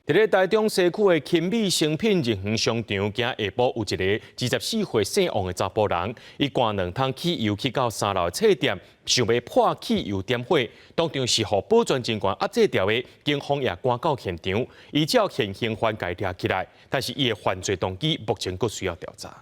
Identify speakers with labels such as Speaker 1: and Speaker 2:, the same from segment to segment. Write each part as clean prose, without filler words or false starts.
Speaker 1: 伫咧台中西区的勤美诚品日园商场，今下晡有一个24岁姓王的查甫人，伊灌2桶汽油去到3楼的册店，想要破汽油点火，当场是互保全警官压制掉的，警方也赶到现场，依照现行犯改抓起来，但是伊的犯罪动机目前佫需要调查。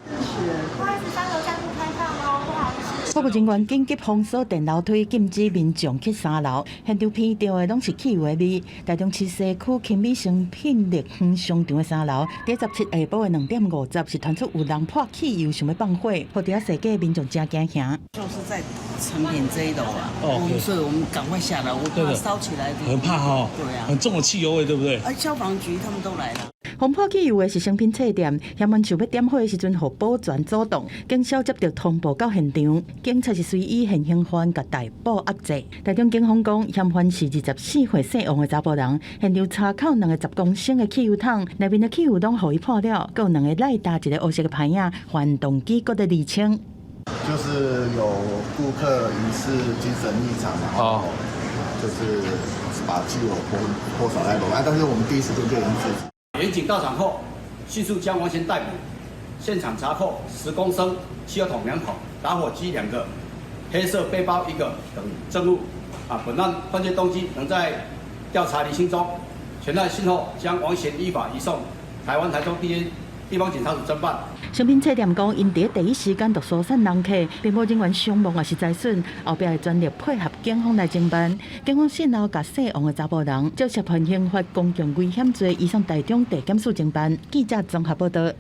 Speaker 2: 不好意思，3楼暂不开放哦，不好意思。
Speaker 3: 保护人员紧急封锁电楼梯，禁止民众去3楼。现场闻到的拢是汽油的味。台中市西区勤美诚品日园商场的3楼，伫17下晡的2点50是传出有人破汽油想要放火，互伫遐世界民众真惊吓。
Speaker 4: 就是在成品这一楼啊，所以我们赶快下来，我怕烧起来。
Speaker 5: 很怕哈，
Speaker 4: 对啊，
Speaker 5: 很重的汽油味，对不对？
Speaker 4: 消防局他们都来了。
Speaker 3: 轰破汽油的是诚品册店，嫌员想要点火的时阵，互保全阻挡，警消接到通报到现场，警察是随意现行犯甲逮捕压制。台中警方讲，嫌犯是24岁姓王的查甫人，现场查扣2个10公升的汽油桶，内面的汽油桶互伊破了，还有2个赖大一个黑色的牌影，犯动机搁在厘清。
Speaker 6: 就是有顾客疑似精神异常，然后就是把汽油泼洒在楼外，但是我们第一时间就已经制止。
Speaker 7: 民警到场后，迅速将王先逮捕，现场查扣10公升汽油桶2口、打火机2个、黑色背包1个等证物。本案犯罪动机仍在调查厘清中。全案讯后将王贤依法移送台湾台中地方检察署侦办。
Speaker 3: 诚品册店讲，因伫第一时间就疏散人客，并无人员伤亡也是财损，后壁会全力配合警方来侦办。警方先后甲姓王的查甫人，接涉犯刑法公共危险罪，移送台中地检署侦办。记者综合报道。